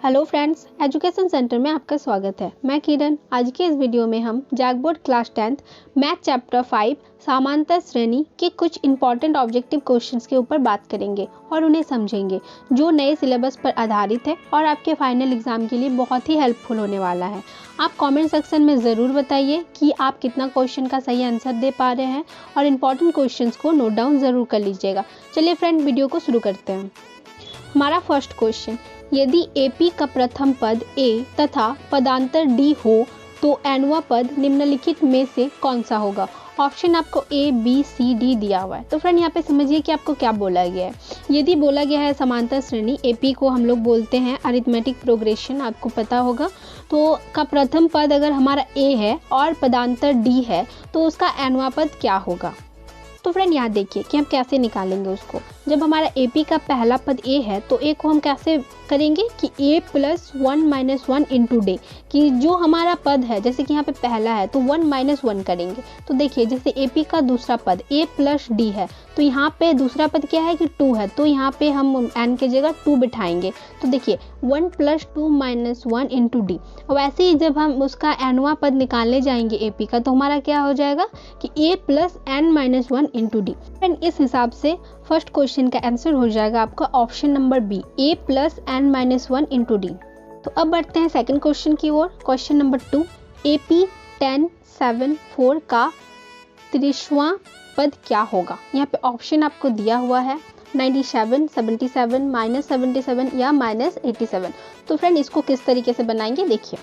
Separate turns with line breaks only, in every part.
Hello friends, education centre में आपका स्वागत है। मैं किरण। आज के इस वीडियो में हम JAC board class 10th math chapter 5 समांतर श्रेणी के कुछ इंपॉर्टेंट ऑब्जेक्टिव क्वेश्चंस के ऊपर बात करेंगे और उन्हें समझेंगे, जो नए सिलेबस पर आधारित है और आपके फाइनल एग्जाम के लिए बहुत ही हेल्पफुल होने वाला है। आप कमेंट सेक्शन में ज़रूर बताइए कि आप कितना क्वेश्चन का सही आंसर दे पा रहे हैं और इम्पॉर्टेंट क्वेश्चंस को नोट डाउन ज़रूर कर लीजिएगा। चलिए फ्रेंड, वीडियो को शुरू करते हैं। हमारा फर्स्ट क्वेश्चन, यदि AP का प्रथम पद A तथा पदांतर D हो तो nवां पद निम्नलिखित में से कौन सा होगा। ऑप्शन आपको A, B, C, D दिया हुआ है। तो फ्रेंड यहाँ पे समझिए कि आपको क्या बोला गया है। यदि बोला गया है समांतर श्रेणी, AP को हम लोग बोलते हैं अरिथमेटिक प्रोग्रेशन, आपको पता होगा। तो का प्रथम पद अगर हमारा A है और पदांतर D है तो उसका nवां पद क्या होगा। तो फ्रेंड यहाँ देखिए कि हम कैसे निकालेंगे उसको। जब हमारा AP का पहला पद A है तो A को हम कैसे करेंगे कि A + 1 - 1 × D, कि जो हमारा पद है, जैसे कि यहाँ पे पहला है तो 1 - 1 करेंगे। तो देखिए जैसे AP का दूसरा पद A + D है तो यहाँ पे दूसरा पद क्या है कि 2 है, तो यहाँ पे हम n की जगह 2 बिठाएंगे। तो देखिए 1 + 2 - 1 × D। वैसे ही जब हम उसका nवां पद निकालने जाएंगे AP का तो हमारा क्या हो जाएगा कि A + n - 1 × D। फ्रेंड इस हिसाब से फर्स्ट क्वेश्चन का आंसर हो जाएगा आपका option number B, A + n - 1 × D। तो अब बढ़ते हैं सेकंड क्वेश्चन की ओर। क्वेश्चन नंबर 2, AP 10, 7, 4 का 30वां पद क्या होगा। यहाँ पे ऑप्शन आपको दिया हुआ है 97, 77, -77 या -87। तो फ्रेंड इसको किस तरीके से बनाएंगे देखिए।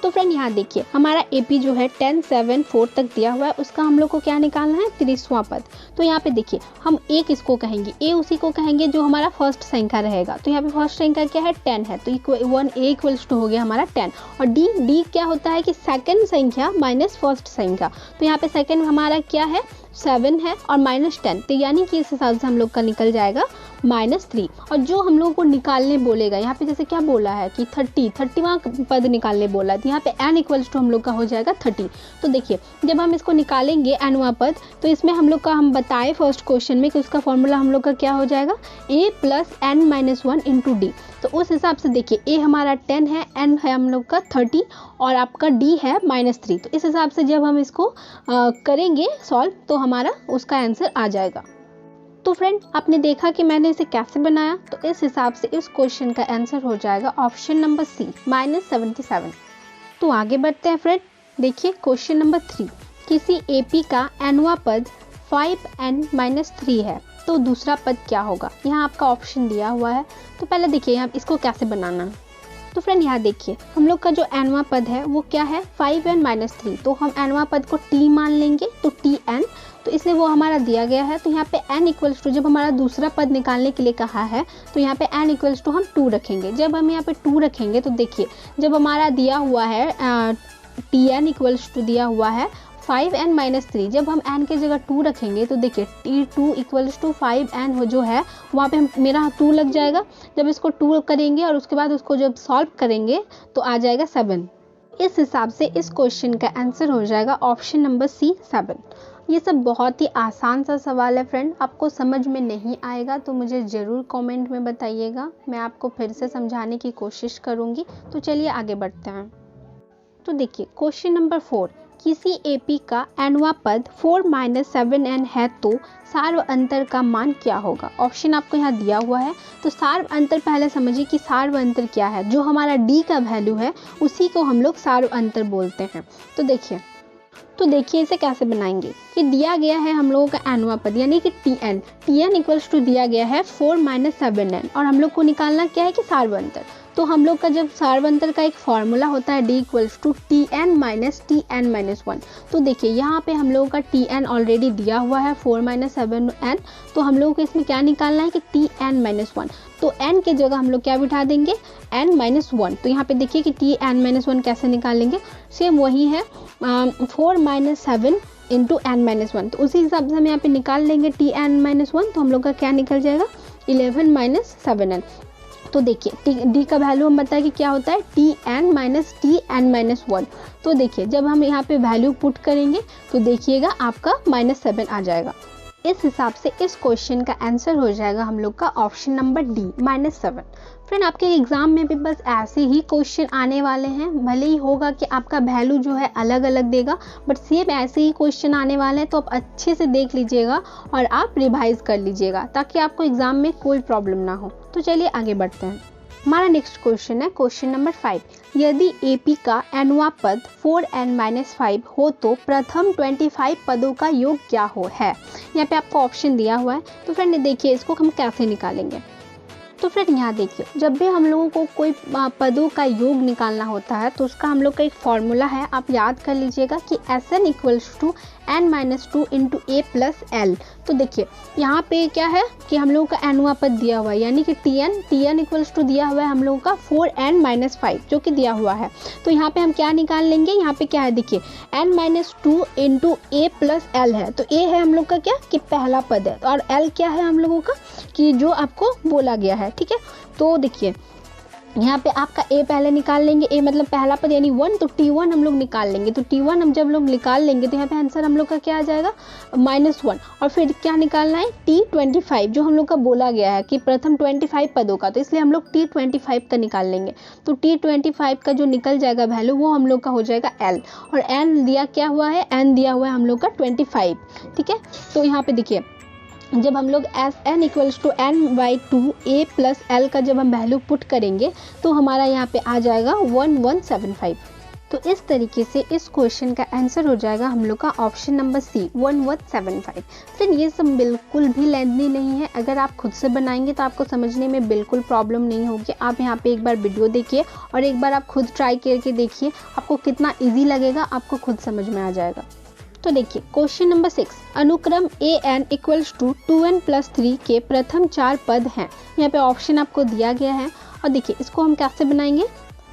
तो फ्रेंड यहाँ देखिए हमारा AP जो है 10, 7, 4 तक दिया हुआ है, उसका हम लोग को क्या निकालना है 30वां पद। तो यहाँ पे देखिए हम A किसको कहेंगे, A उसी को कहेंगे जो हमारा फर्स्ट संख्या रहेगा। तो यहाँ पे फर्स्ट संख्या क्या है 10 है, तो 1A = हो गया हमारा 10। और D क्या होता है कि सेकंड संख्या माइनस फर्स्ट संख्या। तो यहाँ पे सेकंड हमारा क्या है 7 है और -10, तो यानी कि इस हिसाब से हम लोग का निकल जाएगा -3। और जो हम लोगों को निकालने बोलेगा यहाँ पे जैसे क्या बोला है कि 30वां पद निकालने बोला है, तो यहाँ पे n = हम लोग का हो जाएगा 30। तो देखिए जब हम इसको निकालेंगे nवां पद तो इसमें हम लोग का हम बताए फर्स्ट क्वेश्चन में कि उसका फॉर्मूला हम लोग का क्या हो जाएगा A + n - 1 × D। तो उस हिसाब से देखिए A हमारा 10 है, n है हम लोग का 30 और आपका D है -3। तो इस हिसाब से जब हम इसको करेंगे सॉल्व तो हमारा उसका आंसर आ जाएगा। तो फ्रेंड आपने देखा कि मैंने इसे कैसे बनाया, तो इस हिसाब से इस क्वेश्चन का आंसर हो जाएगा ऑप्शन नंबर C, -77। तो आगे बढ़ते हैं फ्रेंड। देखिए क्वेश्चन नंबर 3, किसी AP का nवां पद 5n - 3 है तो दूसरा पद क्या होगा। यहाँ आपका ऑप्शन दिया हुआ है। तो पहले देखिए यहाँ इसको कैसे बनाना है। तो फ्रेंड यहाँ देखिए हम लोग का जो nवां पद है वो क्या है 5n - 3, तो हम nवां पद को t मान लेंगे, तो tn, तो इसलिए वो हमारा दिया गया है। तो यहाँ पे n = जब हमारा दूसरा पद निकालने के लिए कहा है तो यहाँ पे n = हम 2 रखेंगे। जब हम यहाँ पे 2 रखेंगे तो देखिए जब हमारा दिया हुआ है tn = दिया हुआ है 5n - 3, जब हम n की जगह 2 रखेंगे तो देखिए t2 = 5n जो है वहाँ पे मेरा 2 लग जाएगा। जब इसको 2 करेंगे और उसके बाद उसको जब सॉल्व करेंगे तो आ जाएगा 7। इस हिसाब से इस क्वेश्चन का आंसर हो जाएगा ऑप्शन नंबर C, 7। ये सब बहुत ही आसान सा सवाल है फ्रेंड, आपको समझ में नहीं आएगा तो मुझे ज़रूर कमेंट में बताइएगा, मैं आपको फिर से समझाने की कोशिश करूँगी। तो चलिए आगे बढ़ते हैं। तो देखिए क्वेश्चन नंबर 4, किसी AP का nवां पद 4 - 7n है तो सार्व अंतर का मान क्या होगा। ऑप्शन आपको यहाँ दिया हुआ है। तो सार्व अंतर पहले समझिए कि सार्व अंतर क्या है। जो हमारा D का वैल्यू है उसी को हम लोग सार्व अंतर बोलते हैं। तो देखिए इसे कैसे बनाएंगे कि दिया गया है हम लोगों का nवां पद यानी कि tn = दिया गया है 4 - 7n और हम लोग को निकालना क्या है कि सार्व अंतर। तो हम लोग का जब सार्व अंतर का एक फॉर्मूला होता है D = Tn - Tn - 1। तो देखिए यहाँ पे हम लोगों का Tn ऑलरेडी दिया हुआ है 4 - 7n, तो हम लोगों को इसमें क्या निकालना है कि Tn - 1। तो n की जगह हम लोग क्या बिठा देंगे n - 1। तो यहाँ पे देखिए कि Tn - 1 कैसे निकालेंगे, सेम वही है 4 - 7 × n - 1। तो उसी हिसाब से हम यहाँ पे निकाल लेंगे Tn - 1, तो हम लोग का क्या निकल जाएगा 11 - 7n। तो देखिए D का वैल्यू हम बताएं कि क्या होता है Tn - Tn - 1। तो देखिए जब हम यहाँ पे वैल्यू पुट करेंगे तो देखिएगा आपका -7 आ जाएगा। इस हिसाब से इस क्वेश्चन का आंसर हो जाएगा हम लोग का ऑप्शन नंबर डी -7। फ्रेंड, आपके एग्जाम में भी बस ऐसे ही क्वेश्चन आने वाले हैं। भले ही होगा कि आपका वैल्यू जो है अलग अलग देगा, बट सेम ऐसे ही क्वेश्चन आने वाले हैं। तो आप अच्छे से देख लीजिएगा और आप रिवाइज कर लीजिएगा ताकि आपको एग्जाम में कोई प्रॉब्लम ना हो। तो चलिए आगे बढ़ते हैं। हमारा नेक्स्ट क्वेश्चन है क्वेश्चन नंबर 5। यदि एपी का nवां पद 4n-5 हो तो प्रथम 25 पदों का योग क्या हो है। यहाँ पे आपको ऑप्शन दिया हुआ है। तो फ्रेंड देखिए इसको हम कैसे निकालेंगे। तो फ्रेंड यहाँ देखिए, जब भी हम लोगों को कोई पदों का योग निकालना होता है तो उसका हम लोग का एक फॉर्मूला है, आप याद कर लीजिएगा कि Sn = n-2 × a + l। तो देखिए यहाँ पे क्या है कि हम लोगों का nवां पद दिया हुआ है, यानी कि Tn = दिया हुआ है हम लोगों का 4n-5 जो कि दिया हुआ है। तो यहाँ पे हम क्या निकाल लेंगे, यहाँ पे क्या है देखिए n-2 × a + l है। तो a है हम लोग का क्या कि पहला पद है, और l क्या है हम लोगों का कि जो आपको बोला गया है। ठीक है, तो देखिए यहाँ पे आपका a पहले निकाल लेंगे, a मतलब पहला पद यानी 1, तो T1 हम लोग निकाल लेंगे। तो T1 हम जब लोग निकाल लेंगे तो यहाँ पे आंसर हम लोग का क्या आ जाएगा -1। और फिर क्या निकालना है T25 जो हम लोग का बोला गया है कि प्रथम 25 पदों का, तो इसलिए हम लोग T25 का निकाल लेंगे। तो T25 का जो निकल जाएगा वैल्यू वो हम लोग का हो जाएगा L, और N दिया क्या हुआ है, N दिया हुआ है हम लोग का 25। ठीक है, तो यहाँ पे देखिए जब हम लोग Sn = n/2 a + l का जब हम वैल्यू पुट करेंगे तो हमारा यहाँ पे आ जाएगा 1175। तो इस तरीके से इस क्वेश्चन का आंसर हो जाएगा हम लोग का ऑप्शन नंबर सी 1175। फ्रेंड ये सब बिल्कुल भी लेंथी नहीं है, अगर आप खुद से बनाएंगे तो आपको समझने में बिल्कुल प्रॉब्लम नहीं होगी। आप यहाँ पे एक बार वीडियो देखिए और एक बार आप खुद ट्राई करके देखिए, आपको कितना ईजी लगेगा आपको खुद समझ में आ जाएगा। तो देखिए क्वेश्चन नंबर 6, अनुक्रम an = 2n + 3 के प्रथम 4 पद हैं। यहाँ पे ऑप्शन आपको दिया गया है, और देखिए इसको हम कैसे बनाएंगे,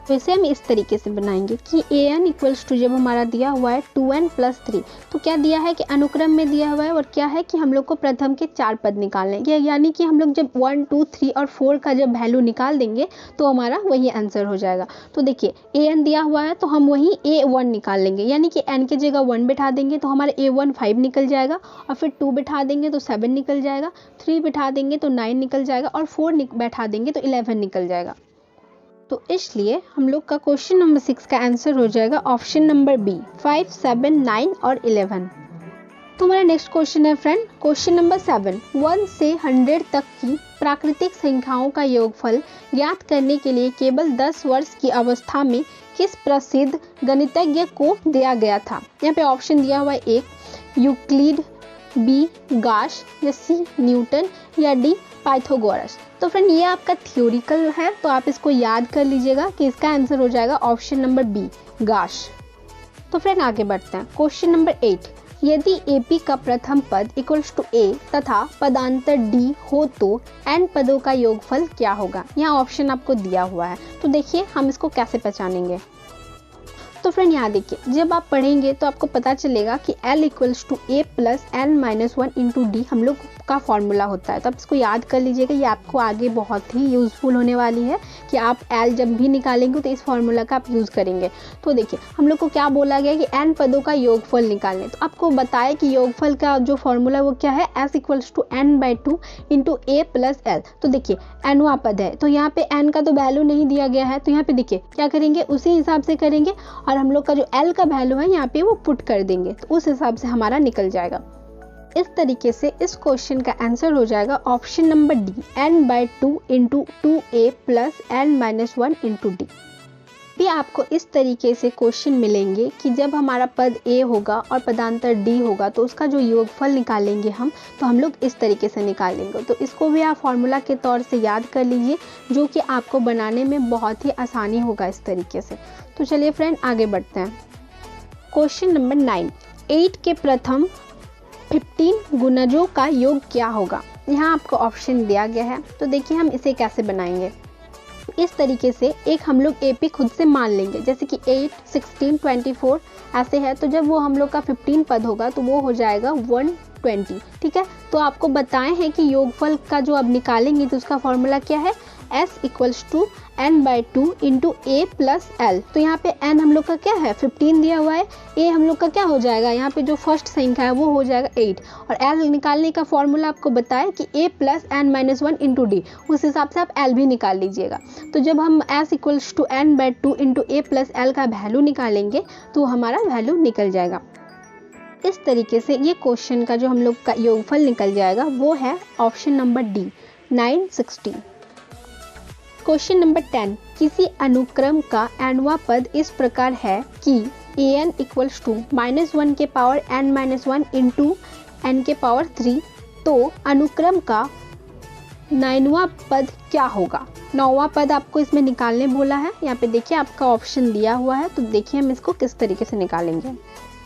वैसे हम इस तरीके से बनाएंगे कि an = जब हमारा दिया हुआ है 2n + 3, तो क्या दिया है कि अनुक्रम में दिया हुआ है, और क्या है कि हम लोग को प्रथम के 4 पद निकालने हैं, यानी कि हम लोग जब 1, 2, 3 और 4 का जब वैल्यू निकाल देंगे तो हमारा वही आंसर हो जाएगा। तो देखिए an दिया हुआ है तो हम वही a1 निकाल लेंगे, यानी कि n की जगह 1 बिठा देंगे तो हमारा a1 5 निकल जाएगा, और फिर 2 बिठा देंगे तो 7 निकल जाएगा, 3 बिठा देंगे तो 9 निकल जाएगा, और 4 बैठा देंगे तो 11 निकल जाएगा। तो इसलिए हम लोग का क्वेश्चन नंबर 6 का आंसर हो जाएगा ऑप्शन नंबर बी 5, 7, 9 और 11। तो हमारा नेक्स्ट क्वेश्चन है फ्रेंड क्वेश्चन नंबर 7, 1 से 100 तक की प्राकृतिक संख्याओं का योगफल ज्ञात करने के लिए केवल 10 वर्ष की अवस्था में किस प्रसिद्ध गणितज्ञ को दिया गया था। यहाँ पे ऑप्शन दिया हुआ है A यूक्लिड, B गाश, या C न्यूटन, या D पाइथागोरस। तो फ्रेंड ये आपका थ्योरिकल है, तो आप इसको याद कर लीजिएगा कि इसका आंसर हो जाएगा ऑप्शन नंबर बी गाश। तो फ्रेंड आगे बढ़ते हैं क्वेश्चन नंबर 8, यदि AP का प्रथम पद = A तथा पदांतर D हो तो n पदों का योगफल क्या होगा। यहाँ ऑप्शन आपको दिया हुआ है, तो देखिए हम इसको कैसे पहचानेंगे। तो फ्रेंड यहाँ देखिए जब आप पढ़ेंगे तो आपको पता चलेगा कि L = A + n-1 × D हम लोग का फॉर्मूला होता है। तो आप इसको याद कर लीजिएगा, ये आपको आगे बहुत ही यूज़फुल होने वाली है कि आप L जब भी निकालेंगे तो इस फॉर्मूला का आप यूज़ करेंगे। तो देखिए हम लोग को क्या बोला गया कि n पदों का योगफल निकालने, तो आपको बताया कि योगफल का जो फॉर्मूला वो क्या है, S = n/2 × A + l। तो देखिए nवां पद है तो यहाँ पे n का तो वैल्यू नहीं दिया गया है, तो यहाँ पे देखिए क्या करेंगे उसी हिसाब से करेंगे, और हम लोग का जो l का वैल्यू है यहाँ पे वो पुट कर देंगे, तो उस हिसाब से हमारा निकल जाएगा। इस तरीके से इस क्वेश्चन का आंसर हो जाएगा option number D n/2 × 2a + n-1 × d। भी आपको इस तरीके से क्वेश्चन मिलेंगे कि जब हमारा पद a होगा और पदांतर d होगा तो उसका जो योगफल निकालेंगे हम, तो हम लोग इस तरीके से निकालेंगे। तो इसको भी आप फॉर्मूला के तौर से याद कर लीजिए, जो कि आपको बनाने में बहुत ही आसानी होगा इस तरीके से। तो चलिए फ्रेंड आगे बढ़ते हैं क्वेश्चन नंबर 9, 8 के प्रथम 15 गुणजों का योग क्या होगा। यहाँ आपको ऑप्शन दिया गया है, तो देखिए हम इसे कैसे बनाएंगे। इस तरीके से एक हम लोग AP खुद से मान लेंगे, जैसे कि 8, 16, 24 ऐसे है, तो जब वो हम लोग का 15 पद होगा तो वो हो जाएगा 120। ठीक है, तो आपको बताए हैं कि योगफल का जो अब निकालेंगे तो उसका फॉर्मूला क्या है, s equals to n/2 into a plus l। तो यहाँ पे n हम लोग का क्या है 15 दिया हुआ है, a हम लोग का क्या हो जाएगा, यहाँ पे जो फर्स्ट संख्या है वो हो जाएगा 8, और l निकालने का फॉर्मूला आपको बताया कि a plus n-1 into D, उस हिसाब से आप l भी निकाल लीजिएगा। तो जब हम s equals to n/2 into a plus l का वैल्यू निकालेंगे तो हमारा वैल्यू निकल जाएगा। इस तरीके से ये क्वेश्चन का जो हम लोग का योगफल निकल जाएगा वो है option number D 960। Question number 10, किसी अनुक्रम का nवां पद इस प्रकार है कि an इक्वल्स टू -1 के पावर n-1 इंटू n के पावर 3, तो अनुक्रम का 9वां पद क्या होगा। 9वां पद आपको इसमें निकालने बोला है। यहाँ पे देखिए आपका ऑप्शन दिया हुआ है, तो देखिए हम इसको किस तरीके से निकालेंगे।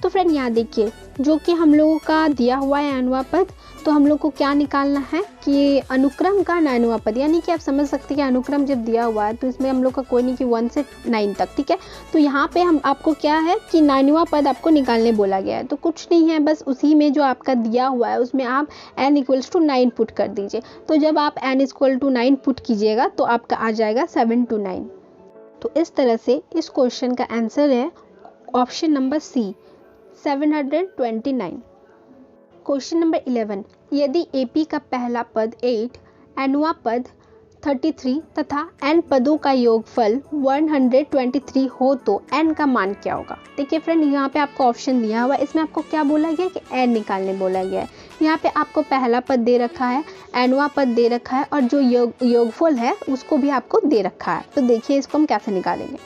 तो फ्रेंड यहाँ देखिए जो कि हम लोगों का दिया हुआ है nवां पद, तो हम लोग को क्या निकालना है कि अनुक्रम का 9वां पद, यानी कि आप समझ सकते हैं कि अनुक्रम जब दिया हुआ है तो इसमें हम लोग का कोई नहीं कि 1 से 9 तक, ठीक है। तो यहाँ पे हम आपको क्या है कि 9वां पद आपको निकालने बोला गया है, तो कुछ नहीं है, बस उसी में जो आपका दिया हुआ है उसमें आप n इक्वल्स टू 9 पुट कर दीजिए। तो जब आप n इक्वल टू 9 पुट कीजिएगा तो आपका आ जाएगा 7 to 9। तो इस तरह से इस क्वेश्चन का आंसर है option number C 729। Question number 11, यदि AP का पहला पद 8, nवां पद 33 तथा n पदों का योगफल 123 हो तो n का मान क्या होगा। देखिए फ्रेंड यहाँ पे आपको ऑप्शन दिया हुआ है, इसमें आपको क्या बोला गया है कि n निकालने बोला गया है। यहाँ पे आपको पहला पद दे रखा है, nवां पद दे रखा है, और जो योगफल है उसको भी आपको दे रखा है। तो देखिए इसको हम कैसे निकालेंगे।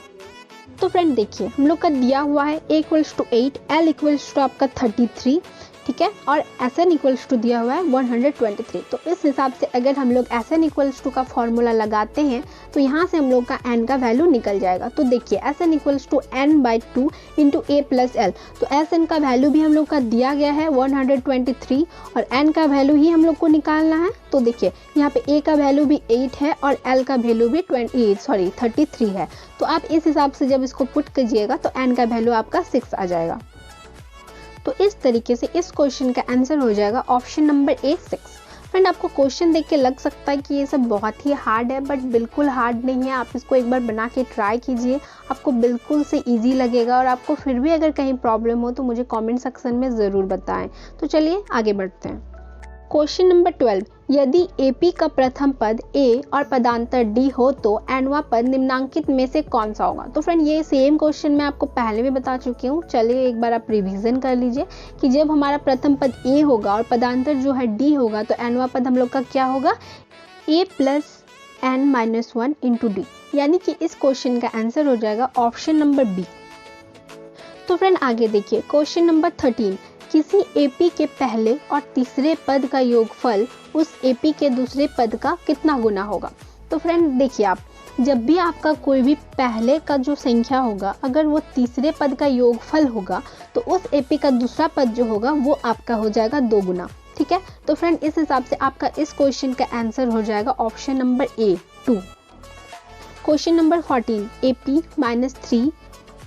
तो फ्रेंड देखिए हम लोग का दिया हुआ है a equals to 8, l equals to आपका 33, ठीक है, और Sn इक्वल्स टू दिया हुआ है 123। तो इस हिसाब से अगर हम लोग Sn इक्वल्स टू का फॉर्मूला लगाते हैं तो यहाँ से हम लोग का n का वैल्यू निकल जाएगा। तो देखिए Sn equals to n/2 into a plus l, तो Sn का वैल्यू भी हम लोग का दिया गया है 123, और n का वैल्यू ही हम लोग को निकालना है। तो देखिए यहाँ पे a का वैल्यू भी 8 है और l का वैल्यू भी 33 है। तो आप इस हिसाब से जब इसको पुट कीजिएगा तो n का वैल्यू आपका 6 आ जाएगा। तो इस तरीके से इस क्वेश्चन का आंसर हो जाएगा ऑप्शन नंबर ए 6। फ्रेंड आपको क्वेश्चन देख के लग सकता है कि ये सब बहुत ही हार्ड है, बट बिल्कुल हार्ड नहीं है। आप इसको एक बार बना के ट्राई कीजिए, आपको बिल्कुल से इजी लगेगा, और आपको फिर भी अगर कहीं प्रॉब्लम हो तो मुझे कमेंट सेक्शन में ज़रूर बताएं। तो चलिए आगे बढ़ते हैं। क्वेश्चन नंबर 12, यदि AP का प्रथम पद A और पदांतर D हो तो nवां पद निम्नांकित में से कौन सा होगा। तो फ्रेंड ये सेम क्वेश्चन मैं आपको पहले भी बता चुकी हूँ, चलिए एक बार आप रिवीजन कर लीजिए कि जब हमारा प्रथम पद A होगा और पदांतर जो है D होगा तो nवां पद हम लोग का क्या होगा A plus n-1 into D, यानी कि इस क्वेश्चन का आंसर हो जाएगा ऑप्शन नंबर बी। तो फ्रेंड आगे देखिए क्वेश्चन नंबर 13, किसी AP के पहले और तीसरे पद का योगफल उस AP के दूसरे पद का कितना गुना होगा। तो फ्रेंड देखिए आप जब भी आपका कोई भी पहले का जो संख्या होगा अगर वो तीसरे पद का योगफल होगा तो उस AP का दूसरा पद जो होगा वो आपका हो जाएगा 2 गुना, ठीक है। तो फ्रेंड इस हिसाब से आपका इस क्वेश्चन का आंसर हो जाएगा option number A 2। Question number 14, AP -3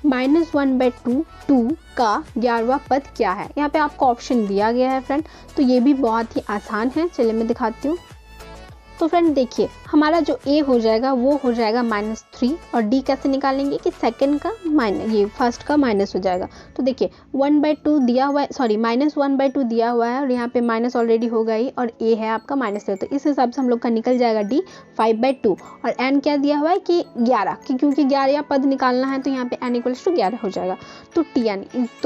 -1/2 का 11वां पद क्या है। यहाँ पे आपको ऑप्शन दिया गया है फ्रेंड, तो ये भी बहुत ही आसान है, चलिए मैं दिखाती हूँ। तो फ्रेंड देखिए हमारा जो A हो जाएगा वो हो जाएगा -3, और D कैसे निकालेंगे कि सेकंड का ये फर्स्ट का माइनस हो जाएगा। तो देखिए 1/2 दिया हुआ है, सॉरी -1/2 दिया हुआ है, और यहाँ पे माइनस ऑलरेडी होगा ही, और A है आपका -3, तो इस हिसाब से हम लोग का निकल जाएगा D 5/2, और N क्या दिया हुआ है कि 11, क्योंकि 11 पद निकालना है तो यहाँ पे N इक्वल्स टू 11 हो जाएगा। तो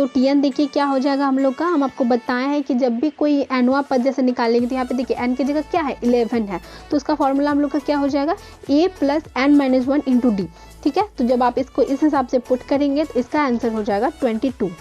Tn देखिए क्या हो जाएगा हम लोग का, हम आपको बताया है कि जब भी कोई nवां पद जैसे निकालेंगे तो यहाँ पे देखिए n की जगह क्या है 11 है, तो उसका फॉर्मूला हम लोग का क्या हो जाएगा A plus n-1 into D, ठीक है। तो जब आप इसको इस हिसाब से पुट करेंगे तो इसका आंसर हो जाएगा 22।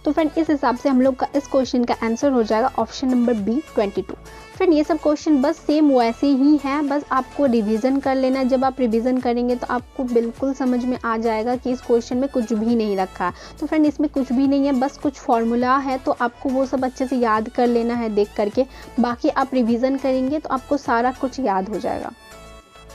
तो फ्रेंड इस हिसाब से हम लोग का इस क्वेश्चन का आंसर हो जाएगा ऑप्शन नंबर बी 22। फ्रेंड ये सब क्वेश्चन बस सेम वैसे ही हैं, बस आपको रिवीजन कर लेना। जब आप रिवीजन करेंगे तो आपको बिल्कुल समझ में आ जाएगा कि इस क्वेश्चन में कुछ भी नहीं रखा है। तो फ्रेंड इसमें कुछ भी नहीं है, बस कुछ फॉर्मूला है, तो आपको वो सब अच्छे से याद कर लेना है देख करके, बाकी आप रिवीजन करेंगे तो आपको सारा कुछ याद हो जाएगा।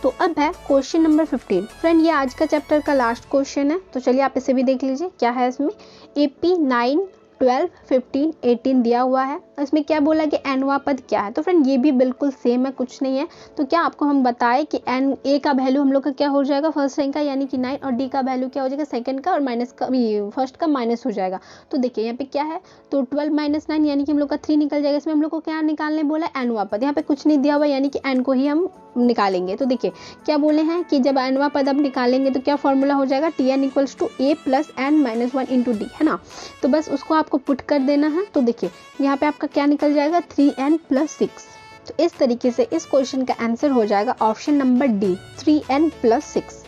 तो अब है क्वेश्चन नंबर 15। फ्रेंड ये आज का चैप्टर का लास्ट क्वेश्चन है, तो चलिए आप इसे भी देख लीजिए क्या है इसमें। AP 9 12, 15, 18 दिया हुआ है। इसमें क्या बोला कि nवां पद क्या है, तो फ्रेंड ये भी बिल्कुल सेम है, कुछ नहीं है। तो क्या आपको हम बताए कि n a का वैल्यू हम लोग का क्या हो जाएगा फर्स्ट रैंक का यानी कि 9, और d का वैल्यू क्या हो जाएगा सेकंड का, और माइनस का फर्स्ट का माइनस हो जाएगा। तो देखिए यहाँ पे क्या है, तो 12 - 9 यानी कि हम लोग का 3 निकल जाएगा। इसमें हम लोग को क्या निकालने बोला है, nवां पद। यहाँ पे कुछ नहीं दिया हुआ यानी कि n को ही हम निकालेंगे। तो देखिए क्या बोले हैं कि जब nवां पद अब निकालेंगे तो क्या फॉर्मूला हो जाएगा, Tn = a + n - 1 × d, है ना। तो बस उसको आपको पुट कर देना है। तो देखिए यहाँ पे आपका क्या निकल जाएगा, 3n + 6। तो इस तरीके से इस क्वेश्चन का आंसर हो जाएगा ऑप्शन नंबर डी, 3n + 6।